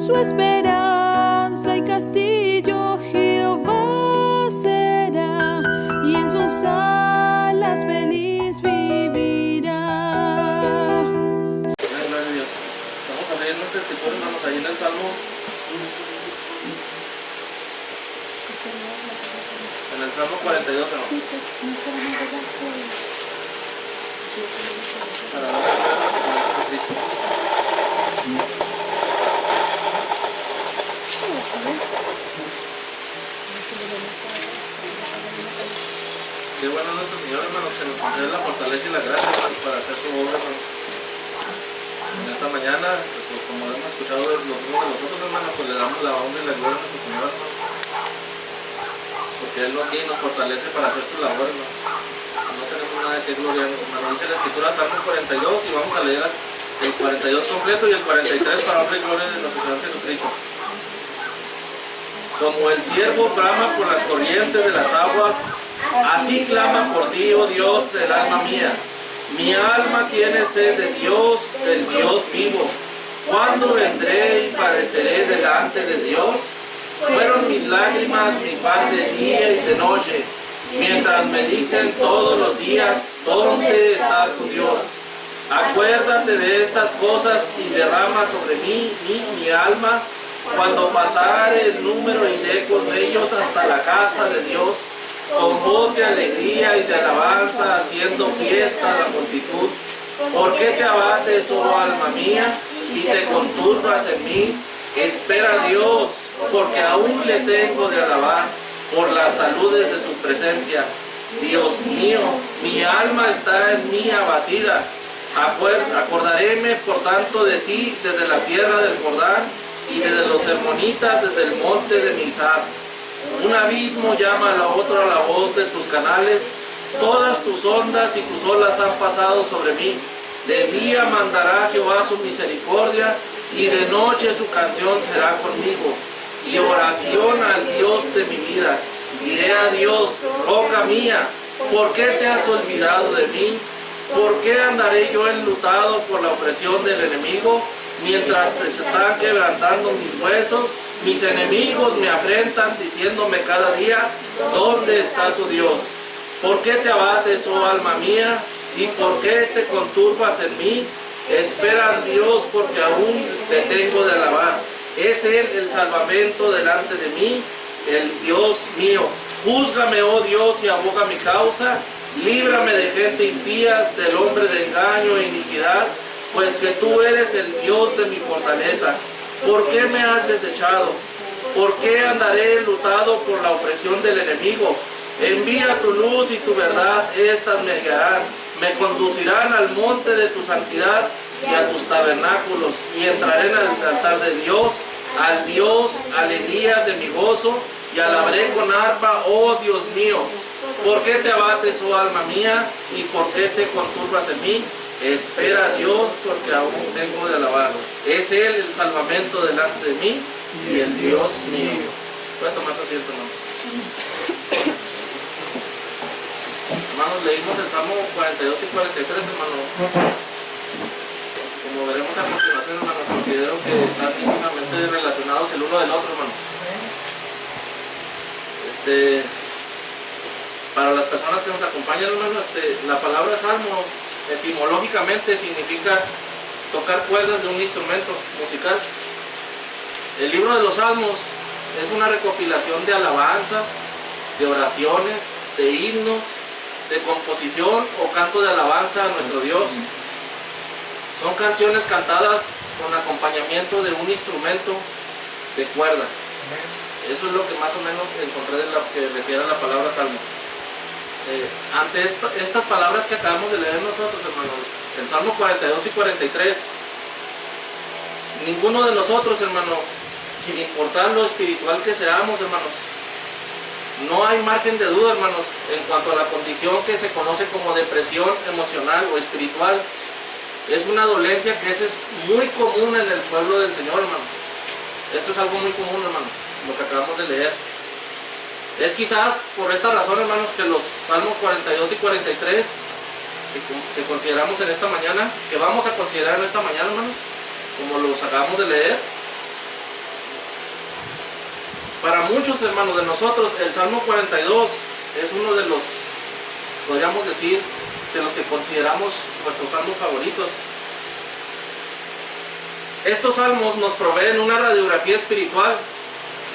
su esperanza y castillo Jehová será, y en sus alas feliz vivirá. Gloria a Dios. Vamos a leer nuestra escritura, hermanos, ahí en el Salmo. En el Salmo 42, hermanos. Para dar la gloria a Jesucristo. Qué bueno nuestro Señor, hermanos, que nos concede la fortaleza y la gracia, hermanos, para hacer su obra, hermanos. En esta mañana, pues, como hemos escuchado los unos de los otros, hermanos, pues le damos la honra y la gloria a nuestro Señor, hermanos. Porque Él nos guía y nos fortalece para hacer su labor, hermanos. No tenemos nada que gloriarnos, hermanos. Dice la Escritura, Salmo 42, y vamos a leer el 42 completo y el 43 para honra y gloria de nuestro Señor Jesucristo. Como el ciervo brama por las corrientes de las aguas, así clama por ti, oh Dios, el alma mía. Mi alma tiene sed de Dios, del Dios vivo. ¿Cuándo vendré y padeceré delante de Dios? Fueron mis lágrimas mi pan de día y de noche, mientras me dicen todos los días, ¿dónde está tu Dios? Acuérdate de estas cosas y derrama sobre mí mi alma. Cuando pasare el número iré con ellos hasta la casa de Dios, con voz de alegría y de alabanza, haciendo fiesta a la multitud. ¿Por qué te abates, oh alma mía, y te conturbas en mí? Espera a Dios, porque aún le tengo de alabar por las saludes de su presencia. Dios mío, mi alma está en mí abatida. Acordaréme por tanto de ti desde la tierra del Jordán y desde los hermonitas desde el monte de Mizar. Un abismo llama a la otra a la voz de tus canales. Todas tus ondas y tus olas han pasado sobre mí. De día mandará Jehová su misericordia, y de noche su canción será conmigo, y oración al Dios de mi vida. Diré a Dios, roca mía, ¿por qué te has olvidado de mí? ¿Por qué andaré yo enlutado por la opresión del enemigo? Mientras se están quebrantando mis huesos, mis enemigos me afrentan, diciéndome cada día, ¿dónde está tu Dios? ¿Por qué te abates, oh alma mía? ¿Y por qué te conturbas en mí? Espera en Dios, porque aún te tengo de alabar. Es Él el salvamento delante de mí, el Dios mío. Júzgame, oh Dios, y aboga mi causa. Líbrame de gente impía, del hombre de engaño e iniquidad, pues que tú eres el Dios de mi fortaleza. ¿Por qué me has desechado? ¿Por qué andaré enlutado por la opresión del enemigo? Envía tu luz y tu verdad, estas me guiarán. Me conducirán al monte de tu santidad y a tus tabernáculos, y entraré en el altar de Dios, al Dios, alegría de mi gozo, y alabaré con arpa, oh Dios mío. ¿Por qué te abates, oh alma mía, y por qué te conturbas en mí? Espera a Dios, porque aún tengo de alabarlo. Es Él el salvamento delante de mí y el Dios mío. Puede tomar asiento, hermanos. Hermanos, leímos el Salmo 42 y 43, hermano. Como veremos a continuación, hermanos, considero que están íntimamente relacionados el uno del otro, hermano. Para las personas que nos acompañan, hermano, la palabra salmo etimológicamente significa tocar cuerdas de un instrumento musical. El libro de los Salmos es una recopilación de alabanzas, de oraciones, de himnos, de composición o canto de alabanza a nuestro Dios. Son canciones cantadas con acompañamiento de un instrumento de cuerda. Eso es lo que más o menos encontré de lo que refiere a la palabra salmo. Ante estas palabras que acabamos de leer nosotros, hermanos, el Salmo 42 y 43, ninguno de nosotros, hermano, sin importar lo espiritual que seamos, hermanos, no hay margen de duda, hermanos, en cuanto a la condición que se conoce como depresión emocional o espiritual. Es una dolencia que es muy común en el pueblo del Señor, hermano. Esto es algo muy común, hermanos, lo que acabamos de leer. Es quizás por esta razón, hermanos, que los Salmos 42 y 43 que consideramos en esta mañana, que vamos a considerar en esta mañana, hermanos, como los acabamos de leer, Para muchos, hermanos, de nosotros, el Salmo 42 es uno de los, podríamos decir, de los que consideramos nuestros salmos favoritos. Estos salmos nos proveen una radiografía espiritual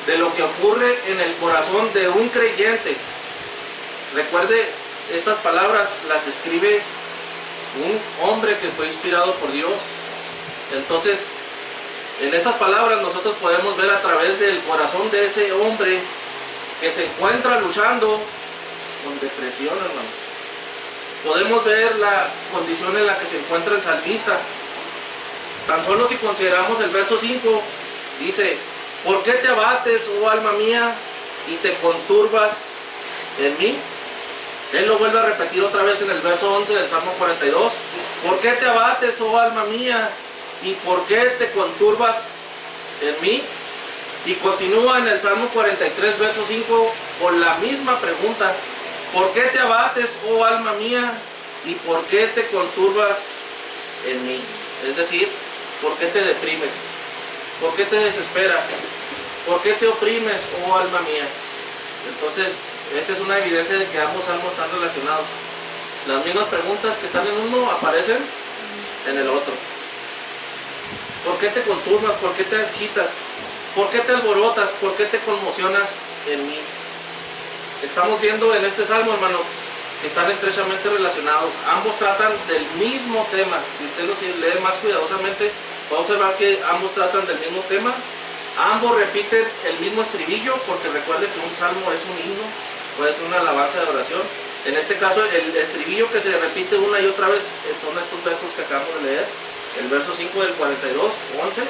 de lo que ocurre en el corazón de un creyente. Recuerde, estas palabras las escribe un hombre que fue inspirado por Dios. Entonces, en estas palabras nosotros podemos ver a través del corazón de ese hombre que se encuentra luchando con depresión, hermano. Podemos ver la condición en la que se encuentra el salmista. Tan solo si consideramos el verso 5, dice: ¿por qué te abates, oh alma mía, y te conturbas en mí? Él lo vuelve a repetir otra vez en el verso 11 del Salmo 42. ¿Por qué te abates, oh alma mía, y por qué te conturbas en mí? Y continúa en el Salmo 43, verso 5, con la misma pregunta: ¿por qué te abates, oh alma mía, y por qué te conturbas en mí? Es decir, ¿por qué te deprimes? ¿Por qué te desesperas? ¿Por qué te oprimes, oh alma mía? Entonces, esta es una evidencia de que ambos salmos están relacionados. Las mismas preguntas que están en uno aparecen en el otro. ¿Por qué te conturbas? ¿Por qué te agitas? ¿Por qué te alborotas? ¿Por qué te conmocionas en mí? Estamos viendo en este salmo, hermanos, que están estrechamente relacionados. Ambos tratan del mismo tema. Si usted los lee más cuidadosamente, va a observar que ambos tratan del mismo tema. Ambos repiten el mismo estribillo, porque recuerde que un salmo es un himno, puede ser una alabanza de oración. En este caso, el estribillo que se repite una y otra vez son estos versos que acabamos de leer: el verso 5 del 42, 11,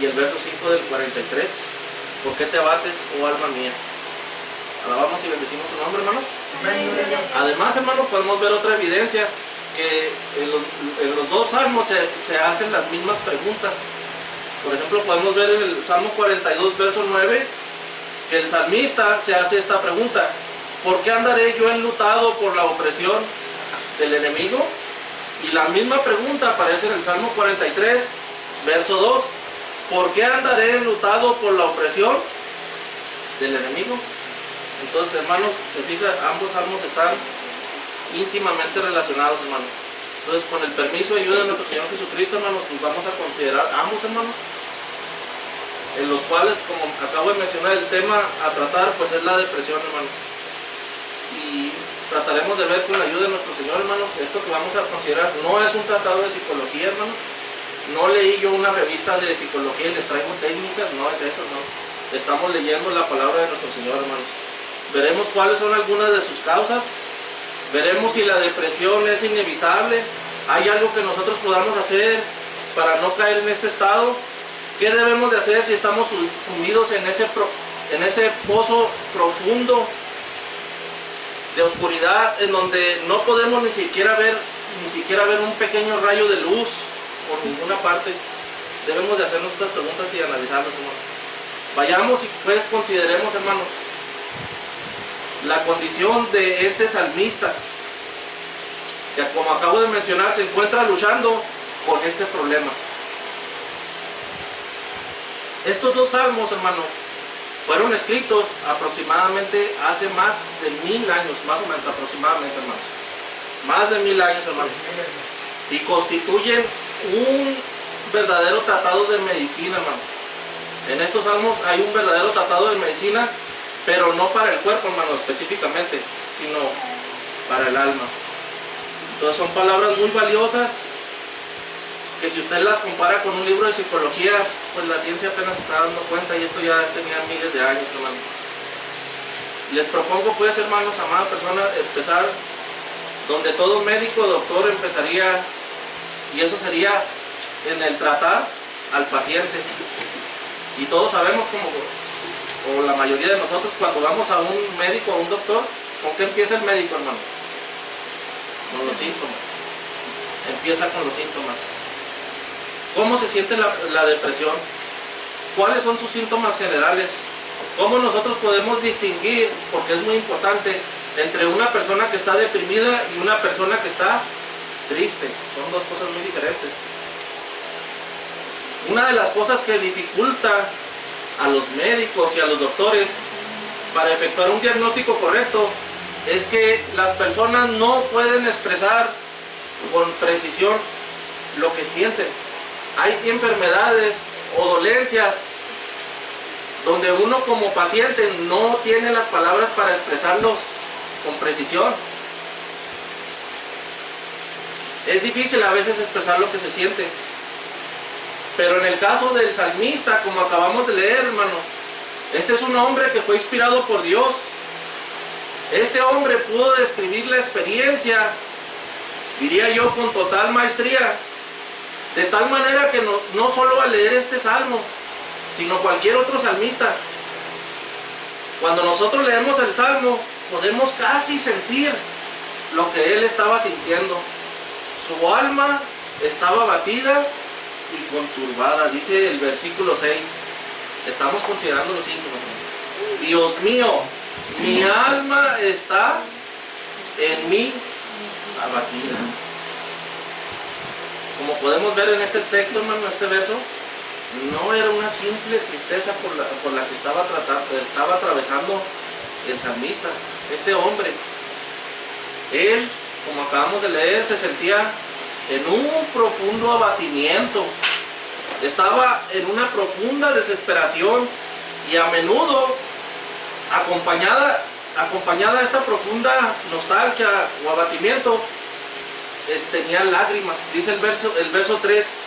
y el verso 5 del 43. ¿Por qué te abates, oh alma mía? Alabamos y bendecimos su nombre, hermanos. Además, hermanos, podemos ver otra evidencia, que en los dos salmos se hacen las mismas preguntas. Por ejemplo, podemos ver en el Salmo 42, verso 9, que el salmista se hace esta pregunta: ¿por qué andaré yo enlutado por la opresión del enemigo? Y la misma pregunta aparece en el Salmo 43, verso 2: ¿por qué andaré enlutado por la opresión del enemigo? Entonces, hermanos, se fijan, ambos salmos están íntimamente relacionados, hermanos. Entonces, con el permiso y ayuda de nuestro Señor Jesucristo, hermanos, pues vamos a considerar ambos, hermanos, en los cuales, como acabo de mencionar, el tema a tratar pues es la depresión, hermanos. Y trataremos de ver con la ayuda de nuestro Señor, hermanos, esto que vamos a considerar no es un tratado de psicología, hermanos. No leí yo una revista de psicología y les traigo técnicas, no es eso, no. Estamos leyendo la palabra de nuestro Señor, hermanos. Veremos cuáles son algunas de sus causas. Veremos si la depresión es inevitable. ¿Hay algo que nosotros podamos hacer para no caer en este estado? ¿Qué debemos de hacer si estamos sumidos en ese pozo profundo de oscuridad, en donde no podemos ni siquiera ver un pequeño rayo de luz por ninguna parte? Debemos de hacernos estas preguntas y analizarlas, hermanos. Vayamos y pues consideremos, hermanos, la condición de este salmista, que como acabo de mencionar se encuentra luchando con este problema. Estos dos salmos, hermano, fueron escritos aproximadamente hace más de 1000 años, más o menos aproximadamente, hermanos. Más de 1000 años, hermanos. Y constituyen un verdadero tratado de medicina, hermano. En estos salmos hay un verdadero tratado de medicina, pero no para el cuerpo, hermano, específicamente, sino para el alma. Entonces son palabras muy valiosas, que si usted las compara con un libro de psicología, pues la ciencia apenas se está dando cuenta, y esto ya tenía miles de años, hermano. Les propongo, pues, hermanos, amada persona, empezar donde todo médico, doctor, empezaría, y eso sería en el tratar al paciente. Y todos sabemos, o la mayoría de nosotros, cuando vamos a un médico o a un doctor, ¿con qué empieza el médico, hermano? Con los síntomas. Empieza con los síntomas. ¿Cómo se siente la depresión? ¿Cuáles son sus síntomas generales? ¿Cómo nosotros podemos distinguir, porque es muy importante, entre una persona que está deprimida y una persona que está triste? Son dos cosas muy diferentes. Una de las cosas que dificulta a los médicos y a los doctores para efectuar un diagnóstico correcto es que las personas no pueden expresar con precisión lo que sienten. Hay enfermedades o dolencias donde uno como paciente no tiene las palabras para expresarlos con precisión. Es difícil a veces expresar lo que se siente. Pero en el caso del salmista, como acabamos de leer, hermano, este es un hombre que fue inspirado por Dios. Este hombre pudo describir la experiencia, diría yo, con total maestría. De tal manera que no solo al leer este salmo, sino cualquier otro salmista. Cuando nosotros leemos el salmo, podemos casi sentir lo que él estaba sintiendo. Su alma estaba abatida y conturbada, dice el versículo 6. Estamos considerando los síntomas. Dios mío, mi alma está en mí abatida. Como podemos ver en este texto, hermano, este verso, no era una simple tristeza por la que estaba atravesando el salmista. Este hombre, él, como acabamos de leer, se sentía en un profundo abatimiento. Estaba en una profunda desesperación y a menudo acompañada a esta profunda nostalgia o abatimiento, tenía lágrimas. Dice el verso 3: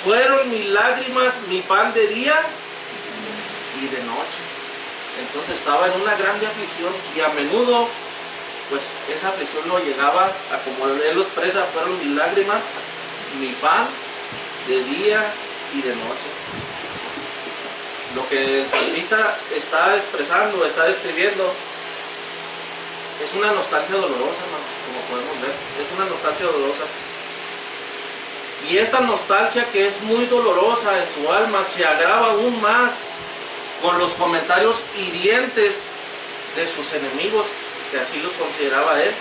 fueron mis lágrimas mi pan de día y de noche. Entonces estaba en una grande aflicción y a menudo pues esa aflicción lo llegaba a, como él lo expresa, fueron mis lágrimas mi pan de día y de noche. Lo que el salmista está expresando, está describiendo, es una nostalgia dolorosa, hermanos, como podemos ver. Es una nostalgia dolorosa. Y esta nostalgia, que es muy dolorosa en su alma, se agrava aún más con los comentarios hirientes de sus enemigos, que así los consideraba él.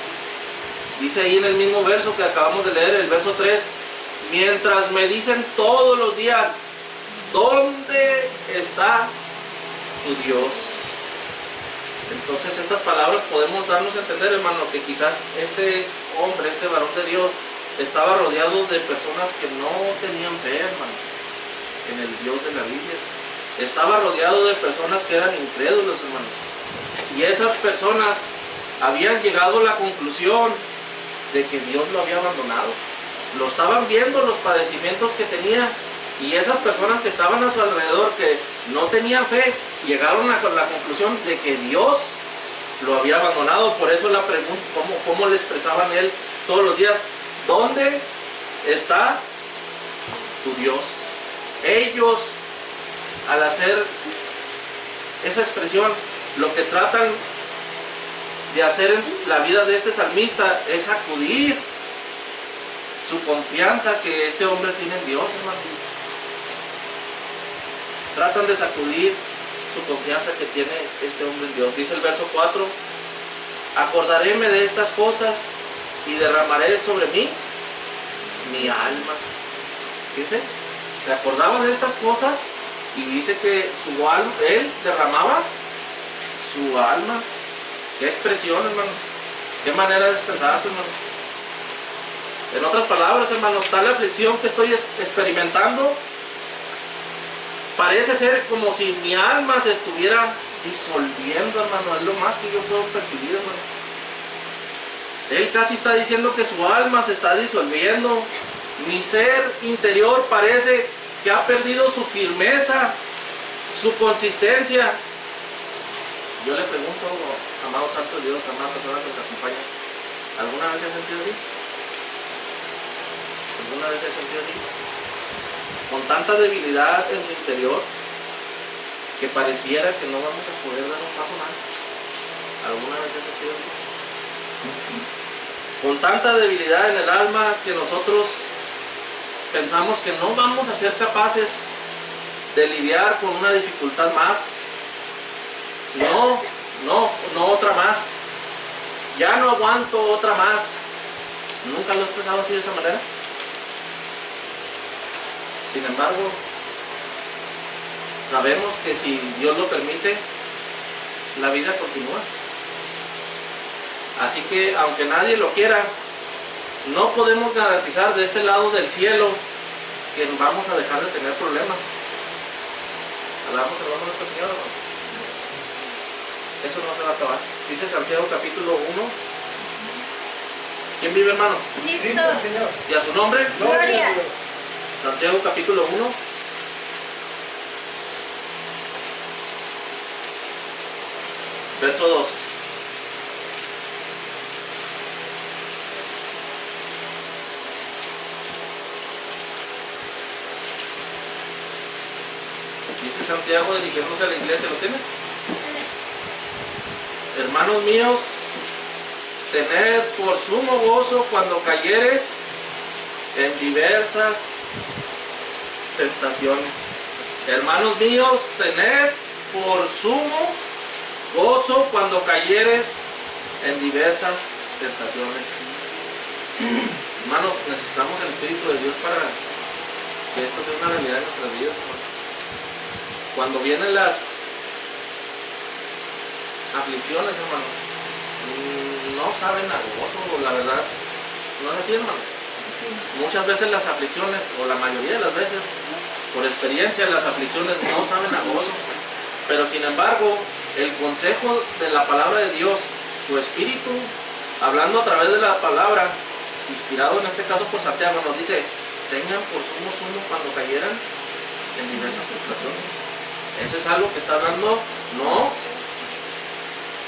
Dice ahí en el mismo verso que acabamos de leer, el verso 3: mientras me dicen todos los días, ¿dónde está tu Dios? Entonces estas palabras podemos darnos a entender, hermano, que quizás este hombre, este varón de Dios, estaba rodeado de personas que no tenían fe, hermano, en el Dios de la Biblia. Estaba rodeado de personas que eran incrédulos, hermano. Y esas personas habían llegado a la conclusión de que Dios lo había abandonado. Lo estaban viendo los padecimientos que tenía. Y esas personas que estaban a su alrededor, que no tenían fe, llegaron a la conclusión de que Dios lo había abandonado. Por eso la pregunta, ¿cómo le expresaban él todos los días? ¿Dónde está tu Dios? Ellos, al hacer esa expresión, lo que tratan de hacer en la vida de este salmista es sacudir su confianza que este hombre tiene en Dios, hermano. Tratan de sacudir su confianza que tiene este hombre en Dios. Dice el verso 4: acordaréme de estas cosas y derramaré sobre mí mi alma. Dice, se acordaba de estas cosas y dice que su alma, él derramaba su alma. Qué expresión, hermano. Qué manera de expresarse, hermano. En otras palabras, hermano, tal aflicción que estoy experimentando parece ser como si mi alma se estuviera disolviendo, hermano. Es lo más que yo puedo percibir, hermano. Él casi está diciendo que su alma se está disolviendo. Mi ser interior parece que ha perdido su firmeza, su consistencia. Yo le pregunto, amado Santo Dios, amada persona que nos acompaña, ¿alguna vez se ha sentido así? ¿Alguna vez se ha sentido así? Con tanta debilidad en su interior que pareciera que no vamos a poder dar un paso más. ¿Alguna vez se ha sentido así? Con tanta debilidad en el alma que nosotros pensamos que no vamos a ser capaces de lidiar con una dificultad más. No otra más. Ya no aguanto otra más. ¿Nunca lo he expresado así de esa manera? Sin embargo, sabemos que si Dios lo permite, la vida continúa. Así que aunque nadie lo quiera, no podemos garantizar de este lado del cielo que vamos a dejar de tener problemas. Alabamos el nombre de nuestro Señor, hermanos. Eso no se va a acabar. Dice Santiago capítulo 1. ¿Quién vive, hermanos? Cristo. Señor. ¿Y a su nombre? Gloria. Santiago capítulo 1. Verso 2. Dice Santiago dirigiéndose a la iglesia, ¿lo tiene? Hermanos míos, tened por sumo gozo cuando cayeres en diversas tentaciones. Hermanos míos, tened por sumo gozo cuando cayeres en diversas tentaciones. Hermanos, necesitamos el Espíritu de Dios para que esto sea una realidad en nuestras vidas, hermanos. Cuando vienen las aflicciones, hermano, no saben a gozo, la verdad, no es así, hermano. Muchas veces las aflicciones, o la mayoría de las veces, por experiencia, las aflicciones no saben a gozo. Pero sin embargo, el consejo de la palabra de Dios, su Espíritu, hablando a través de la palabra, inspirado en este caso por Santiago, nos dice, tengan por sumo cuando cayeran en diversas tentaciones. Eso es algo que está hablando no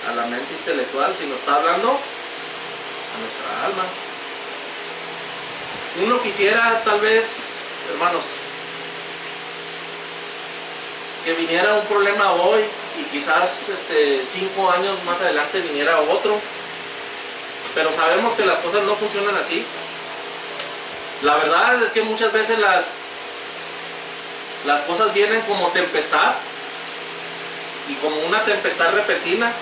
a la mente intelectual, sino está hablando a nuestra alma. Uno quisiera tal vez, hermanos, que viniera un problema hoy y quizás 5 años más adelante viniera otro, pero sabemos que las cosas no funcionan así. La verdad es que muchas veces las cosas vienen como tempestad y como una tempestad repentina.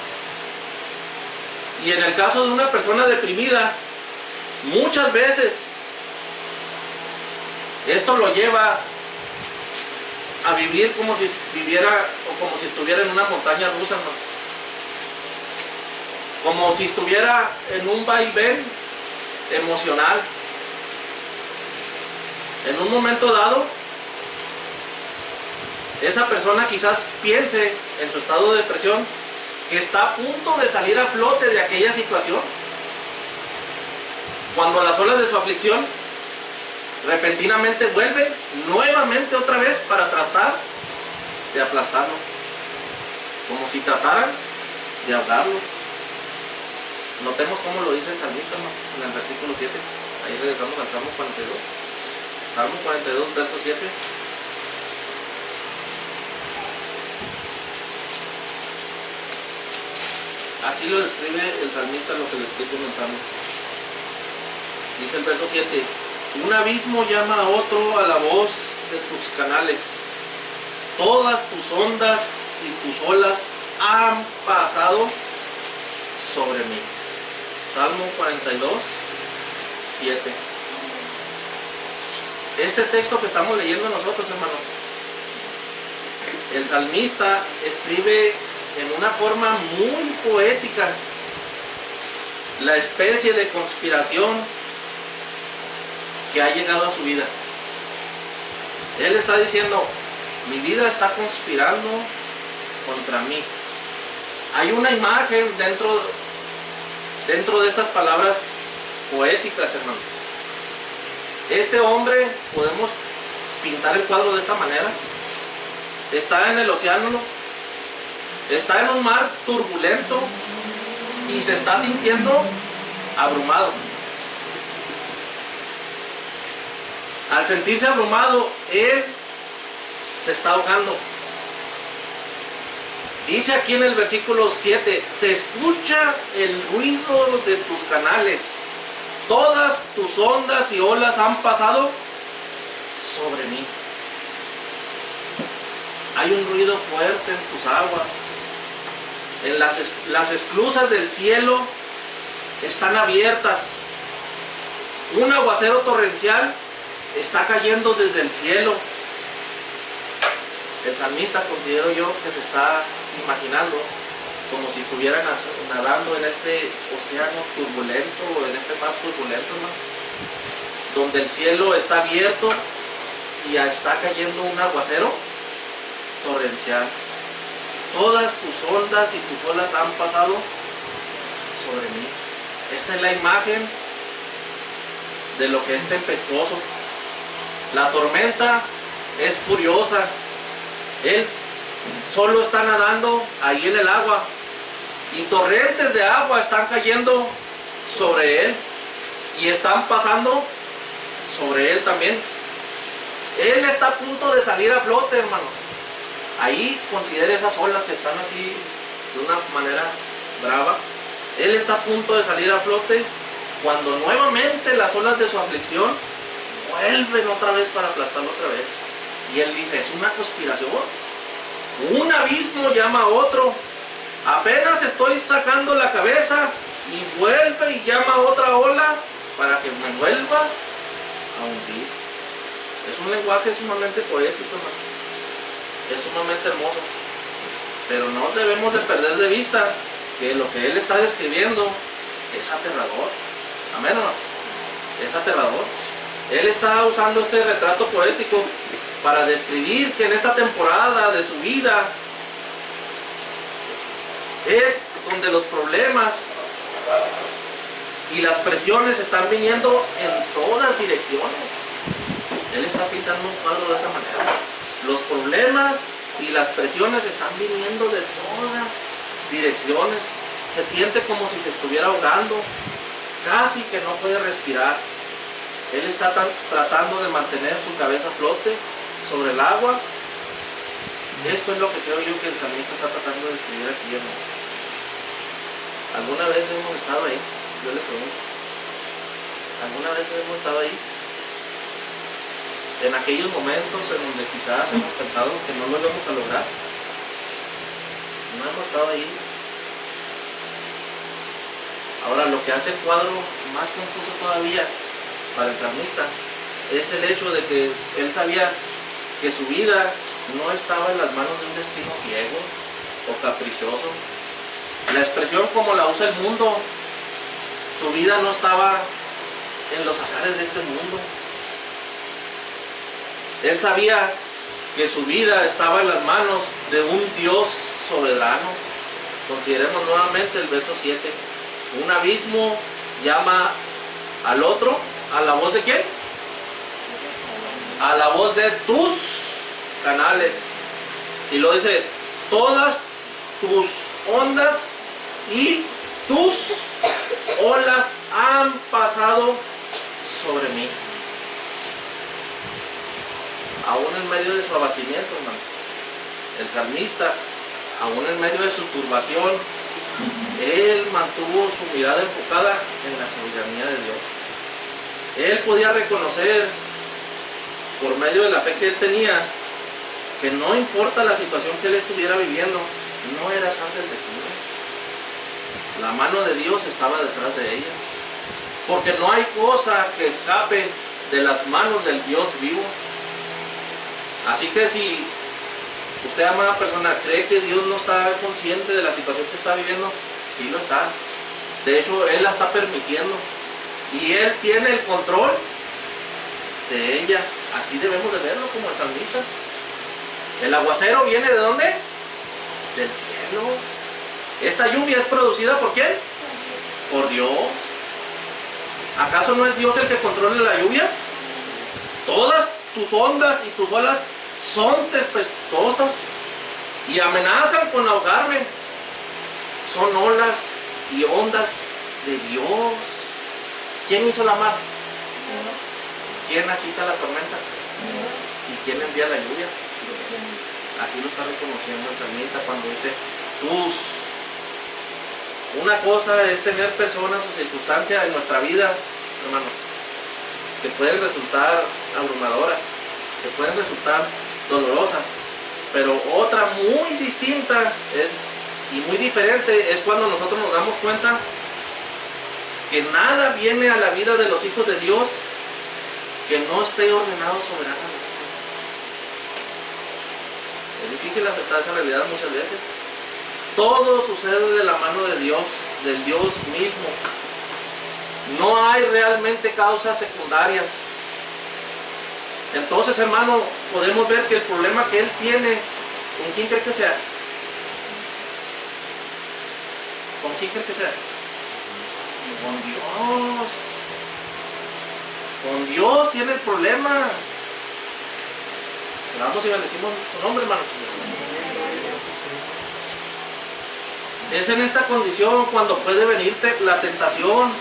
Y en el caso de una persona deprimida, muchas veces esto lo lleva a vivir como si viviera o como si estuviera en una montaña rusa, ¿no? Como si estuviera en un vaivén emocional. En un momento dado, esa persona quizás piense en su estado de depresión que está a punto de salir a flote de aquella situación, cuando las olas de su aflicción repentinamente vuelven nuevamente otra vez para tratar de aplastarlo, como si trataran de ahogarlo. Notemos cómo lo dice el salmista, ¿no? En el versículo 7. Ahí regresamos al Salmo 42. Salmo 42, verso 7. Así lo describe el salmista, lo que le estoy comentando. Dice el verso 7. Un abismo llama a otro a la voz de tus canales. Todas tus ondas y tus olas han pasado sobre mí. Salmo 42, 7. Este texto que estamos leyendo nosotros, hermano, el salmista escribe en una forma muy poética la especie de conspiración que ha llegado a su vida. Él está diciendo, mi vida está conspirando contra mí. Hay una imagen dentro de estas palabras poéticas, hermano. Este hombre, podemos pintar el cuadro de esta manera. Está en el océano, está en un mar turbulento y se está sintiendo abrumado. Al sentirse abrumado, él se está ahogando. Dice aquí en el versículo 7, se escucha el ruido de tus canales, todas tus ondas y olas han pasado sobre mí. Hay un ruido fuerte en tus aguas. En las esclusas del cielo están abiertas. Un aguacero torrencial está cayendo desde el cielo. El salmista, considero yo, que se está imaginando como si estuvieran nadando en este océano turbulento, en este mar turbulento, hermano, donde el cielo está abierto y ya está cayendo un aguacero torrencial. Todas tus ondas y tus olas han pasado sobre mí. Esta es la imagen de lo que es tempestuoso. La tormenta es furiosa. Él solo está nadando ahí en el agua y torrentes de agua están cayendo sobre él y están pasando sobre él también. Él está a punto de salir a flote, hermanos. Ahí considere esas olas que están así de una manera brava. Él está a punto de salir a flote cuando nuevamente las olas de su aflicción vuelven otra vez para aplastarlo otra vez. Y él dice, es una conspiración. Un abismo llama a otro. Apenas estoy sacando la cabeza y vuelve y llama a otra ola para que me vuelva a hundir. Es un lenguaje sumamente poético, ¿no? Es sumamente hermoso. Pero no debemos de perder de vista que lo que él está describiendo es aterrador. Amén, ¿no? Es aterrador. Él está usando este retrato poético para describir que en esta temporada de su vida es donde los problemas y las presiones están viniendo en todas direcciones. Él está pintando un cuadro de esa manera. Los problemas y las presiones están viniendo de todas direcciones. Se siente como si se estuviera ahogando, casi que no puede respirar. Él está tratando de mantener su cabeza a flote sobre el agua. Esto es lo que creo yo que el salmista está tratando de describir aquí, hermano. ¿Alguna vez hemos estado ahí? Yo le pregunto. ¿Alguna vez hemos estado ahí? En aquellos momentos en donde quizás hemos pensado que no lo íbamos a lograr. No hemos estado ahí. Ahora, lo que hace el cuadro más confuso todavía para el salmista es el hecho de que él sabía que su vida no estaba en las manos de un destino ciego o caprichoso. La expresión como la usa el mundo, su vida no estaba en los azares de este mundo. Él sabía que su vida estaba en las manos de un Dios soberano. Consideremos nuevamente el verso 7. Un abismo llama al otro. ¿A la voz de quién? A la voz de tus canales. Y lo dice, todas tus ondas y tus olas han pasado sobre mí. Aún en medio de su abatimiento, hermanos, el salmista, aún en medio de su turbación, él mantuvo su mirada enfocada en la soberanía de Dios. Él podía reconocer, por medio de la fe que él tenía, que no importa la situación que él estuviera viviendo, no era santa el destino. La mano de Dios estaba detrás de ella. Porque no hay cosa que escape de las manos del Dios vivo. Así que si usted, amada persona, cree que Dios no está consciente de la situación que está viviendo, sí lo está. De hecho, Él la está permitiendo. Y Él tiene el control de ella. Así debemos de verlo como el salmista. El aguacero viene ¿de dónde? Del cielo. Esta lluvia es producida ¿por quién? Por Dios. ¿Acaso no es Dios el que controla la lluvia? Todas tus ondas y tus olas son tempestuosas y amenazan con ahogarme. Son olas y ondas de Dios. ¿Quién hizo la mar? Dios. ¿Quién agita la tormenta? Dios. ¿Y quién envía la lluvia? Así lo está reconociendo el salmista cuando dice tus. Una cosa es tener personas o circunstancias en nuestra vida, hermanos, que pueden resultar abrumadoras, que pueden resultar dolorosas, pero otra muy distinta y muy diferente es cuando nosotros nos damos cuenta que nada viene a la vida de los hijos de Dios que no esté ordenado soberanamente. Es difícil aceptar esa realidad muchas veces. Todo sucede de la mano de Dios, del Dios mismo. No hay realmente causas secundarias. Entonces, hermano, podemos ver que el problema que él tiene, ¿con quién cree que sea? ¿Con quién cree que sea? Con Dios. Con Dios tiene el problema. Oramos y bendecimos su nombre, hermanos. Es en esta condición cuando puede venirte la tentación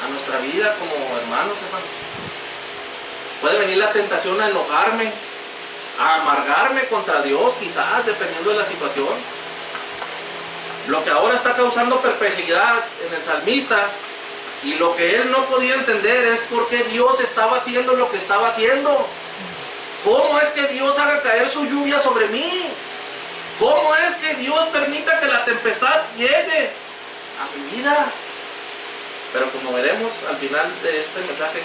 a nuestra vida como hermanos, hermanos. Puede venir la tentación a enojarme, a amargarme contra Dios, quizás, dependiendo de la situación. Lo que ahora está causando perplejidad en el salmista, y lo que él no podía entender es por qué Dios estaba haciendo lo que estaba haciendo. ¿Cómo es que Dios haga caer su lluvia sobre mí? ¿Cómo es que Dios permita que la tempestad llegue a mi vida? Pero como veremos al final de este mensaje,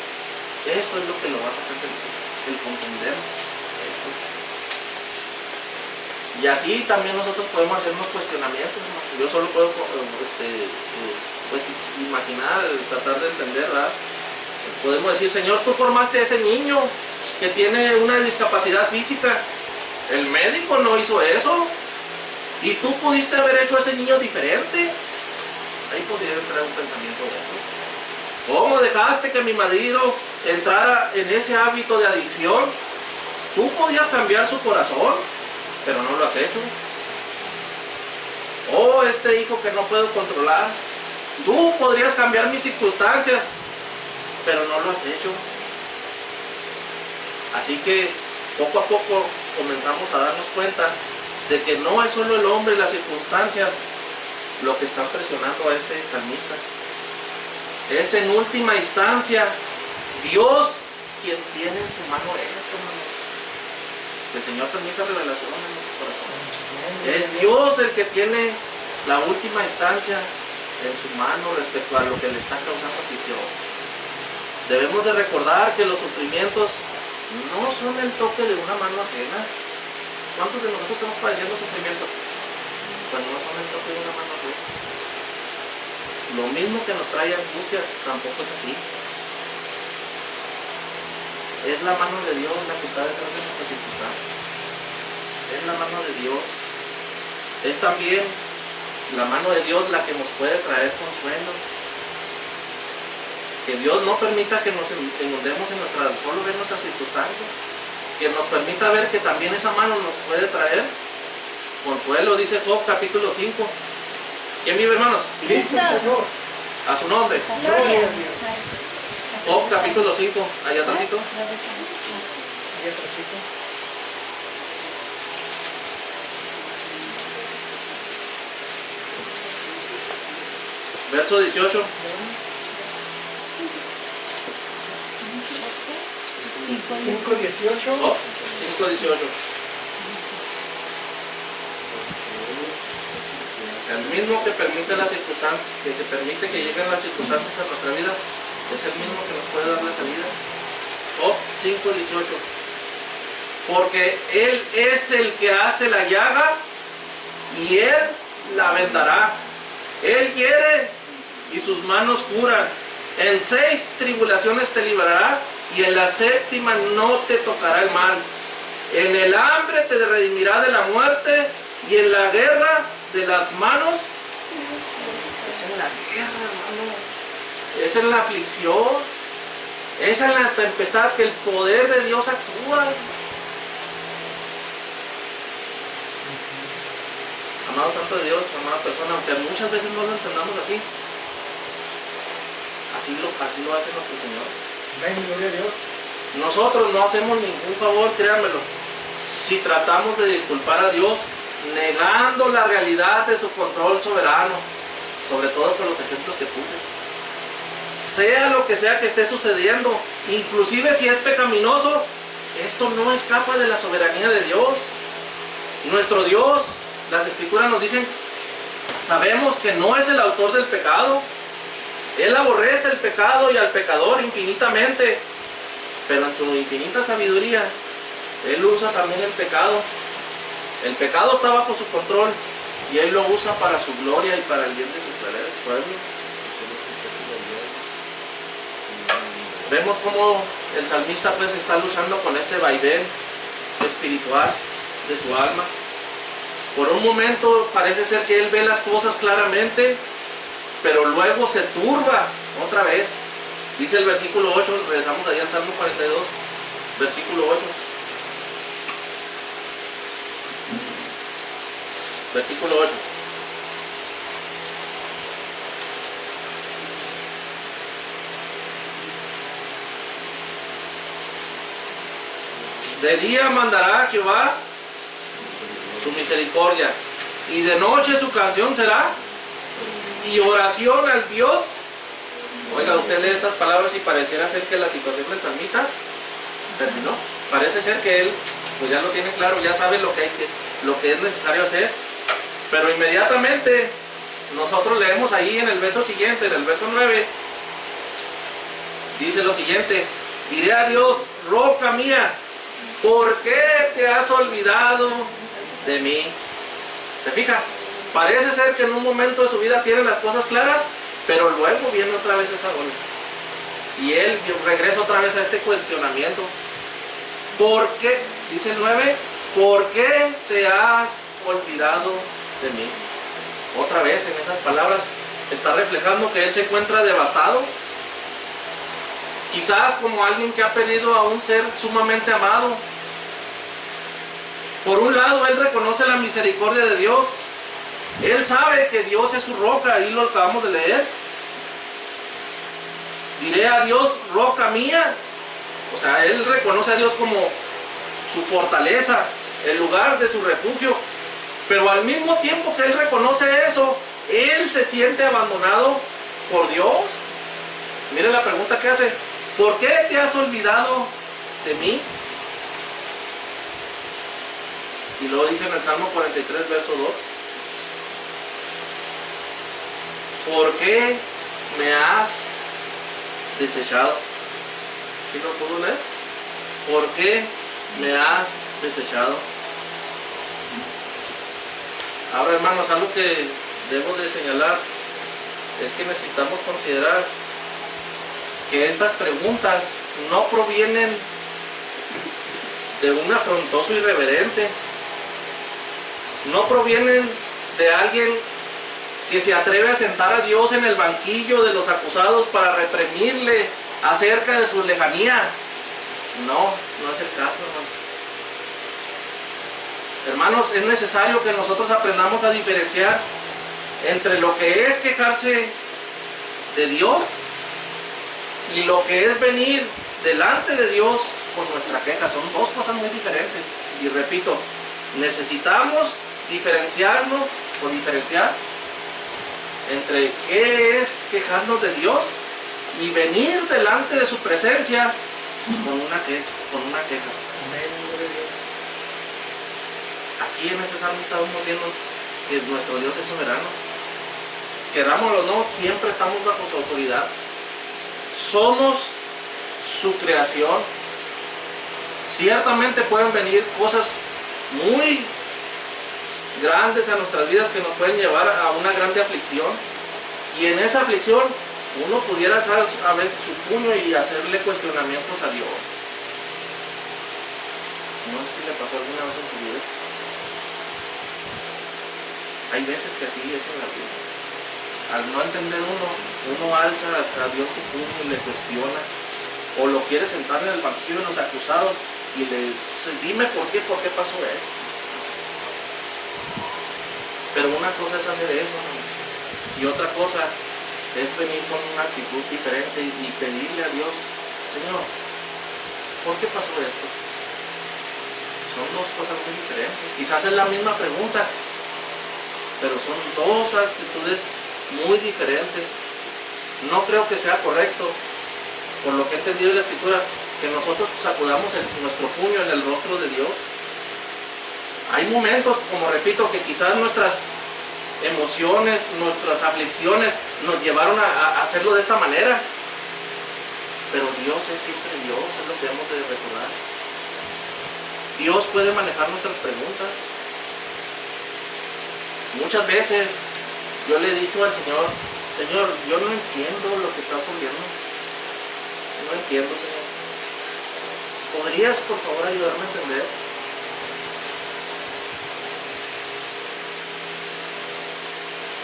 esto es lo que lo va a sacar el comprender esto. Y así también nosotros podemos hacer unos cuestionamientos, ¿no? Yo solo puedo pues imaginar, tratar de entender, ¿verdad? Podemos decir, Señor, tú formaste a ese niño que tiene una discapacidad física. El médico no hizo eso. Y tú pudiste haber hecho a ese niño diferente. Ahí podría entrar un pensamiento de eso. ¿Cómo dejaste que mi marido entrara en ese hábito de adicción? Tú podías cambiar su corazón, pero no lo has hecho. Oh, este hijo que no puedo controlar. Tú podrías cambiar mis circunstancias, pero no lo has hecho. Así que poco a poco comenzamos a darnos cuenta de que no es solo el hombre y las circunstancias lo que están presionando a este salmista. Es en última instancia Dios quien tiene en su mano esto, hermanos. Que el Señor permita revelación en nuestro corazón. Es Dios el que tiene la última instancia en su mano respecto a lo que le está causando aflicción. Debemos de recordar que los sufrimientos no son el toque de una mano ajena. ¿Cuántos de nosotros estamos padeciendo sufrimiento? Pues no son el toque de una mano ajena. Lo mismo que nos trae angustia tampoco es así. Es la mano de Dios la que está detrás de nuestras circunstancias. Es la mano de Dios. Es también la mano de Dios la que nos puede traer consuelo. Que Dios no permita que nos inundemos en solo ver nuestras circunstancias. Que nos permita ver que también esa mano nos puede traer consuelo. Dice Job capítulo 5. ¿Quién vive, hermanos? Listo, Señor. A su nombre. Gloria a Dios. Job capítulo 5. Allá atrásito. Ahí atrásito. Verso 18. 5:18. Job 5:18. El mismo que permite las circunstancias, que permite que lleguen las circunstancias a nuestra vida, es el mismo que nos puede dar la salida. Job 5:18. Porque Él es el que hace la llaga y Él la vendará. Él hiere y sus manos curan. En 6 tribulaciones te librará y en la 7ª no te tocará el mal. En el hambre te redimirá de la muerte y en la guerra de las manos. Es en la guerra, hermano. Es en la aflicción. Es en la tempestad que el poder de Dios actúa. Amado Santo de Dios, amada persona, aunque muchas veces no lo entendamos así, así lo hace nuestro Señor. Amén, gloria a Dios. Nosotros no hacemos ningún favor, créanmelo, si tratamos de disculpar a Dios negando la realidad de su control soberano, sobre todo con los ejemplos que puse. Sea lo que sea que esté sucediendo, inclusive si es pecaminoso, esto no escapa de la soberanía de Dios. Nuestro Dios, las Escrituras nos dicen, sabemos que no es el autor del pecado. Él aborrece el pecado y al pecador infinitamente, pero en su infinita sabiduría, Él usa también el pecado El pecado está bajo su control y Él lo usa para su gloria y para el bien de su pueblo. Vemos cómo el salmista pues está luchando con este vaivén espiritual de su alma. Por un momento parece ser que él ve las cosas claramente, pero luego se turba otra vez. Dice el versículo 8, regresamos ahí al Salmo 42, versículo 8. Versículo 8. De día mandará Jehová su misericordia, y de noche su canción será, y oración al Dios. Oiga, usted lee estas palabras y pareciera ser que la situación del salmista terminó. Parece ser que él pues ya lo tiene claro, ya sabe lo que es necesario hacer. Pero inmediatamente nosotros leemos ahí en el verso siguiente, en el verso 9, dice lo siguiente: diré a Dios, roca mía, ¿por qué te has olvidado de mí? ¿Se fija? Parece ser que en un momento de su vida tiene las cosas claras, pero luego viene otra vez esa ola. Y él regresa otra vez a este cuestionamiento. ¿Por qué? Dice el 9, ¿por qué te has olvidado de mí? Otra vez en esas palabras está reflejando que él se encuentra devastado. Quizás como alguien que ha perdido a un ser sumamente amado. Por un lado, él reconoce la misericordia de Dios. Él sabe que Dios es su roca, ahí lo acabamos de leer. Diré a Dios, roca mía. O sea, él reconoce a Dios como su fortaleza, el lugar de su refugio. Pero al mismo tiempo que él reconoce eso, él se siente abandonado por Dios. Mire la pregunta que hace: ¿por qué te has olvidado de mí? Y luego dice en el Salmo 43, verso 2: ¿por qué me has desechado? ¿Sí lo puedo leer? ¿Por qué me has desechado? Ahora, hermanos, algo que debo de señalar es que necesitamos considerar que estas preguntas no provienen de un afrontoso irreverente, no provienen de alguien que se atreve a sentar a Dios en el banquillo de los acusados para reprimirle acerca de su lejanía. No es el caso, hermanos. Hermanos, es necesario que nosotros aprendamos a diferenciar entre lo que es quejarse de Dios y lo que es venir delante de Dios con nuestra queja. Son dos cosas muy diferentes. Y repito, necesitamos diferenciar entre qué es quejarnos de Dios y venir delante de su presencia con una queja. Aquí en este salmo estamos viendo que nuestro Dios es soberano. Querámoslo o no, siempre estamos bajo su autoridad. Somos su creación. Ciertamente pueden venir cosas muy grandes a nuestras vidas que nos pueden llevar a una grande aflicción, y en esa aflicción uno pudiera alzar a ver su puño y hacerle cuestionamientos a Dios. No sé si le pasó alguna vez en su vida. Hay veces que así es en la vida. Al no entender uno alza a Dios su puño y le cuestiona, o lo quiere sentar en el banquillo de los acusados y le dice: dime por qué pasó eso. Pero una cosa es hacer eso, y otra cosa es venir con una actitud diferente y pedirle a Dios: Señor, ¿por qué pasó esto? Son dos cosas muy diferentes. Quizás es la misma pregunta, pero son dos actitudes muy diferentes. No creo que sea correcto, por lo que he entendido de la Escritura, que nosotros sacudamos nuestro puño en el rostro de Dios. Hay momentos, como repito, que quizás nuestras emociones, nuestras aflicciones nos llevaron a hacerlo de esta manera. Pero Dios es siempre Dios, es lo que debemos de recordar. Dios puede manejar nuestras preguntas. Muchas veces yo le he dicho al Señor, Señor, yo no entiendo lo que está ocurriendo. No entiendo, Señor. ¿Podrías, por favor, ayudarme a entender?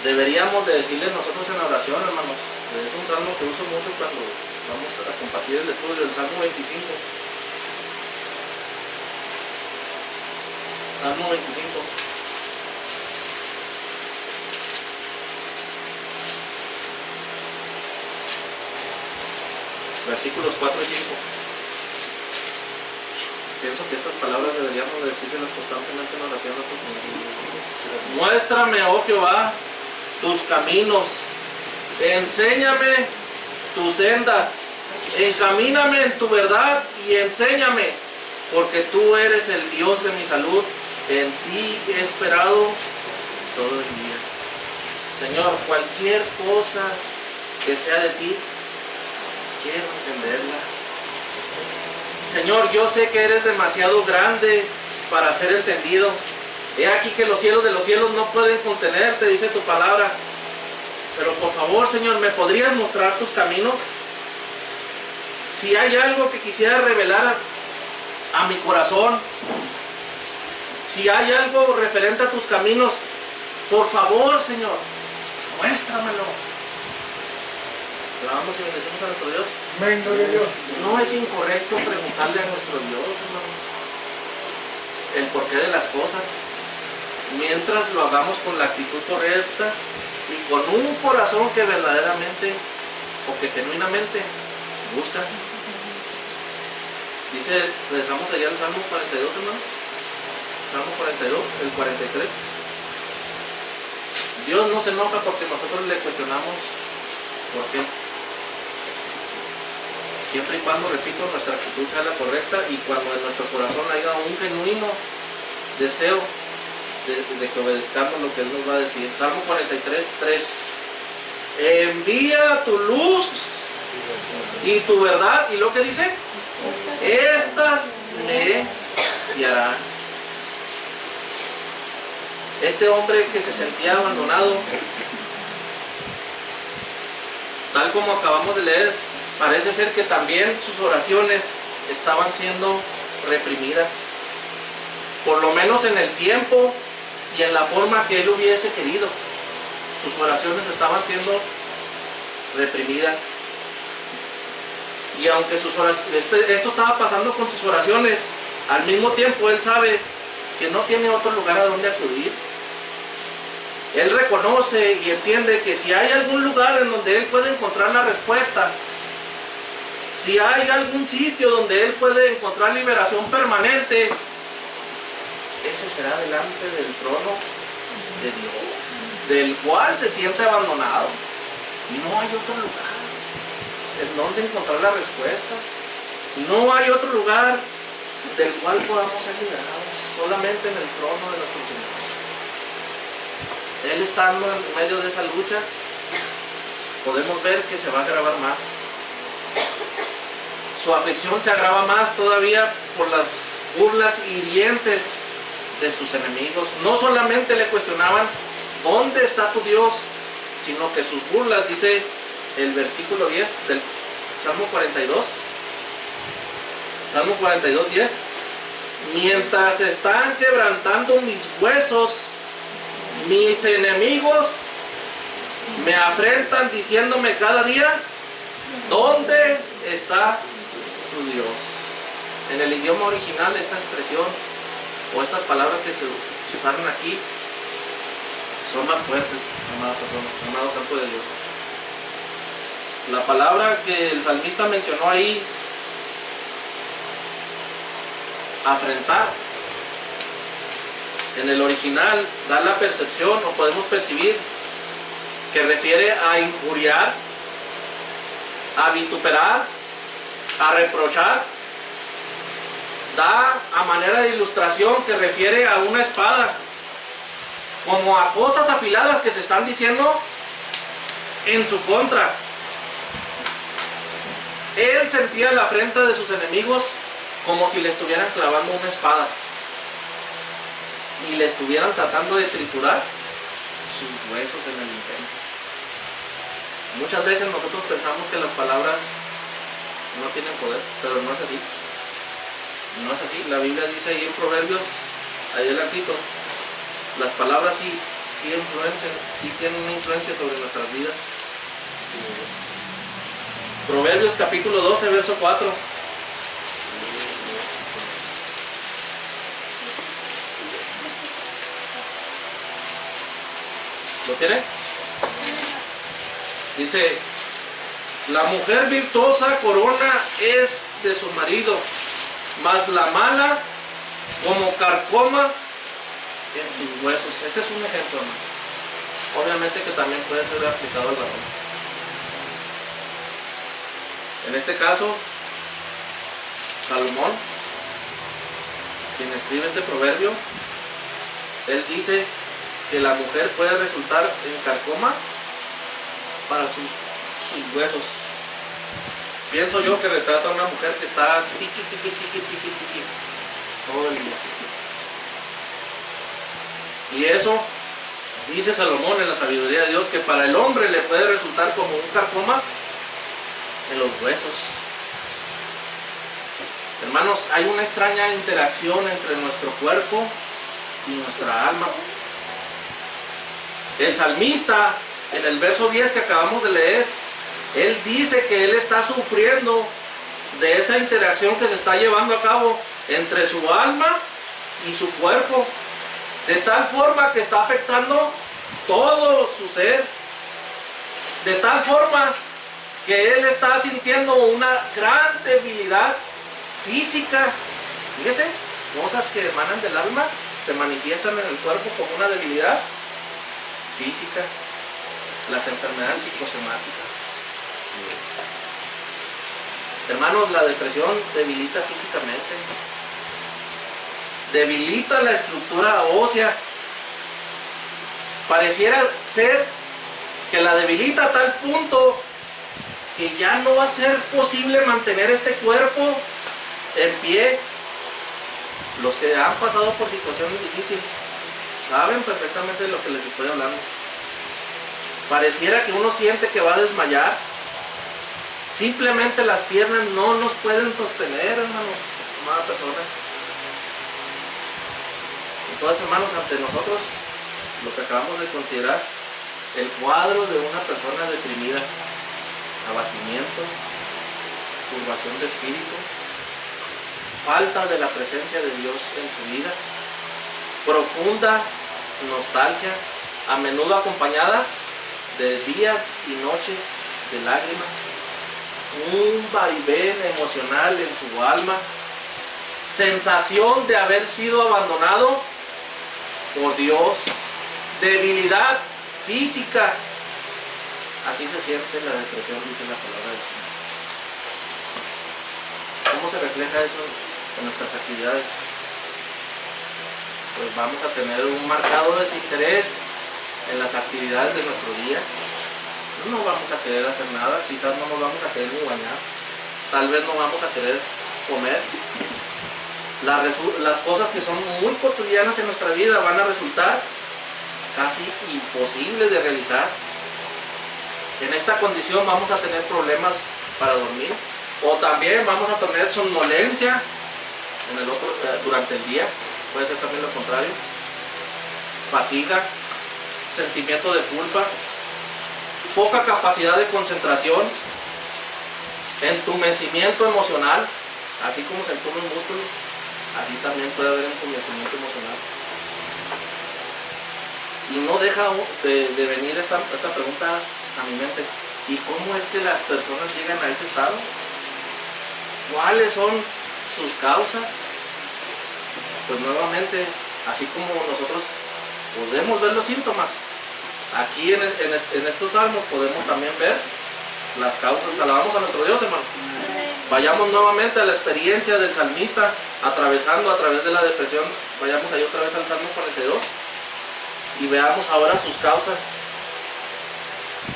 Deberíamos de decirle nosotros en oración, hermanos. Es un salmo que uso mucho cuando vamos a compartir el estudio, el Salmo 25. Salmo 25. Versículos 4 y 5. Pienso que estas palabras deberíamos decírselas constantemente en oración a nuestro Señor. Muéstrame, oh Jehová, tus caminos, enséñame tus sendas, encamíname en tu verdad y enséñame, porque tú eres el Dios de mi salud, en ti he esperado todo el día. Señor, cualquier cosa que sea de ti, quiero entenderla. Señor, yo sé que eres demasiado grande para ser entendido. He aquí que los cielos de los cielos no pueden contenerte, dice tu palabra. Pero por favor, Señor, ¿me podrías mostrar tus caminos? Si hay algo que quisiera revelar a mi corazón, si hay algo referente a tus caminos, por favor, Señor, muéstramelo. Alabamos y bendecimos a nuestro Dios. Amén, gloria a Dios. No es incorrecto preguntarle a nuestro Dios, hermano, el porqué de las cosas, mientras lo hagamos con la actitud correcta y con un corazón que verdaderamente o que genuinamente busca. Dice, regresamos allá al Salmo 42, hermano. Salmo 42, el 43. Dios no se enoja porque nosotros le cuestionamos por qué. Siempre y cuando, repito, nuestra actitud sea la correcta y cuando en nuestro corazón haya un genuino deseo de que obedezcamos lo que Él nos va a decir. Salmo 43, 3. Envía tu luz y tu verdad. ¿Y lo que dice? Estas me guiarán. Este hombre que se sentía abandonado, tal como acabamos de leer, parece ser que también sus oraciones estaban siendo reprimidas, por lo menos en el tiempo y en la forma que él hubiese querido. Sus oraciones estaban siendo reprimidas. Y aunque esto estaba pasando con sus oraciones, al mismo tiempo él sabe que no tiene otro lugar a donde acudir. Él reconoce y entiende que si hay algún lugar en donde él puede encontrar la respuesta, si hay algún sitio donde él puede encontrar liberación permanente, ese será delante del trono de Dios, del cual se siente abandonado. No hay otro lugar en donde encontrar las respuestas. No hay otro lugar del cual podamos ser liberados, solamente en el trono de nuestro Señor. Él estando en medio de esa lucha, podemos ver que se va a agravar más. Su aflicción se agrava más todavía por las burlas hirientes de sus enemigos. No solamente le cuestionaban ¿dónde está tu Dios?, sino que sus burlas, dice el versículo 10 del Salmo 42. Salmo 42, 10. Mientras están quebrantando mis huesos, mis enemigos me afrentan diciéndome cada día, ¿dónde está tu Dios? En el idioma original esta expresión o estas palabras que se usaron aquí son más fuertes, amada persona, amado santo de Dios. La palabra que el salmista mencionó ahí, afrentar, en el original da la percepción o podemos percibir que refiere a injuriar, a vituperar, a reprochar. Da a manera de ilustración que refiere a una espada, como a cosas afiladas que se están diciendo en su contra. Él sentía la afrenta de sus enemigos como si le estuvieran clavando una espada y le estuvieran tratando de triturar sus huesos en el intento. Muchas veces nosotros pensamos que las palabras no tienen poder, pero no es así. No es así. La Biblia dice ahí en Proverbios, ahí adelantito, las palabras sí influencian, sí tienen una influencia sobre nuestras vidas. Proverbios capítulo 12, verso 4. ¿Lo tiene? Dice, la mujer virtuosa corona es de su marido, mas la mala como carcoma en sus huesos. Este es un ejemplo, ¿no? Obviamente que también puede ser aplicado al varón. En este caso, Salomón, quien escribe este proverbio, él dice que la mujer puede resultar en carcoma para sus huesos. Pienso yo que retrata a una mujer que está tiqui todo el día. Y eso dice Salomón en la sabiduría de Dios, que para el hombre le puede resultar como un carcoma en los huesos. Hermanos, hay una extraña interacción entre nuestro cuerpo y nuestra alma. El salmista, en el verso 10 que acabamos de leer, él dice que él está sufriendo de esa interacción que se está llevando a cabo entre su alma y su cuerpo, de tal forma que está afectando todo su ser, de tal forma que él está sintiendo una gran debilidad física. Fíjese, cosas que emanan del alma se manifiestan en el cuerpo como una debilidad física, las enfermedades psicosomáticas. Hermanos, la depresión debilita físicamente, debilita la estructura ósea. Pareciera ser que la debilita a tal punto que ya no va a ser posible mantener este cuerpo en pie. Los que han pasado por situaciones difíciles saben perfectamente de lo que les estoy hablando. Pareciera que uno siente que va a desmayar. Simplemente las piernas no nos pueden sostener, hermanos, amada persona. Entonces, hermanos, ante nosotros, lo que acabamos de considerar, el cuadro de una persona deprimida, abatimiento, turbación de espíritu, falta de la presencia de Dios en su vida, profunda nostalgia, a menudo acompañada de días y noches de lágrimas, un vaivén emocional en su alma, sensación de haber sido abandonado por Dios, debilidad física. Así se siente la depresión, dice la palabra del Señor. ¿Cómo se refleja eso en nuestras actividades? Pues vamos a tener un marcado desinterés en las actividades de nuestro día. No vamos a querer hacer nada, quizás no nos vamos a querer ni bañar, tal vez no vamos a querer comer. Las cosas que son muy cotidianas en nuestra vida van a resultar casi imposibles de realizar. En esta condición vamos a tener problemas para dormir, o también vamos a tener somnolencia durante el día, puede ser también lo contrario, fatiga, sentimiento de culpa, poca capacidad de concentración, entumecimiento emocional. Así como se entume un músculo, así también puede haber entumecimiento emocional. Y no deja de venir esta pregunta a mi mente: ¿y cómo es que las personas llegan a ese estado? ¿Cuáles son sus causas? Pues nuevamente, así como nosotros podemos ver los síntomas, aquí en estos salmos podemos también ver las causas. Alabamos a nuestro Dios, hermano. Vayamos nuevamente a la experiencia del salmista atravesando a través de la depresión. Vayamos ahí otra vez al Salmo 42 y veamos ahora sus causas.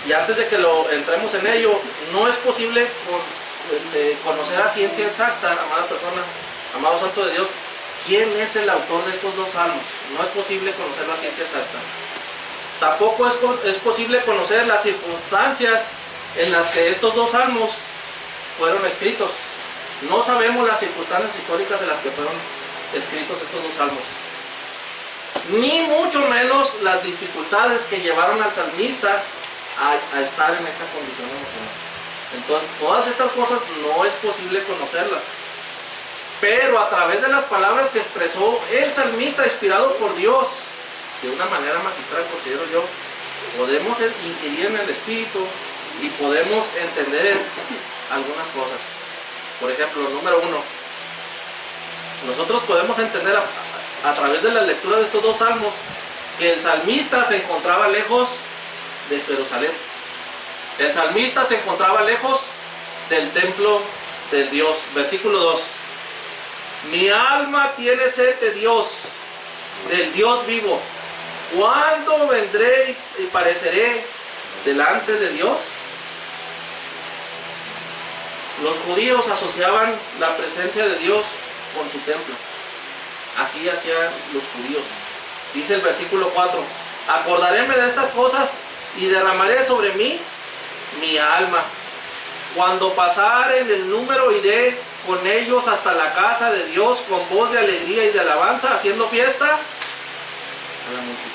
Y antes de que entremos en ello, no es posible conocer a ciencia exacta, amada persona, amado santo de Dios, quién es el autor de estos dos salmos. No es posible conocerlo a ciencia exacta. Tampoco es posible conocer las circunstancias en las que estos dos salmos fueron escritos. No sabemos las circunstancias históricas en las que fueron escritos estos dos salmos, ni mucho menos las dificultades que llevaron al salmista a estar en esta condición emocional. Entonces, todas estas cosas no es posible conocerlas, pero a través de las palabras que expresó el salmista, inspirado por Dios, de una manera magistral, considero yo, podemos inquirir en el espíritu y podemos entender algunas cosas. Por ejemplo, número 1, nosotros podemos entender a través de la lectura de estos dos salmos que el salmista se encontraba lejos de Jerusalén. El salmista se encontraba lejos del templo de Dios. Versículo 2. Mi alma tiene sed de Dios, del Dios vivo. ¿Cuándo vendré y pareceré delante de Dios? Los judíos asociaban la presencia de Dios con su templo. Así hacían los judíos. Dice el versículo 4. Acordaréme de estas cosas y derramaré sobre mí mi alma. Cuando pasaren el número, iré con ellos hasta la casa de Dios con voz de alegría y de alabanza, haciendo fiesta a la multitud.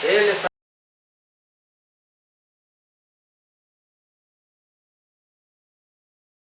Él está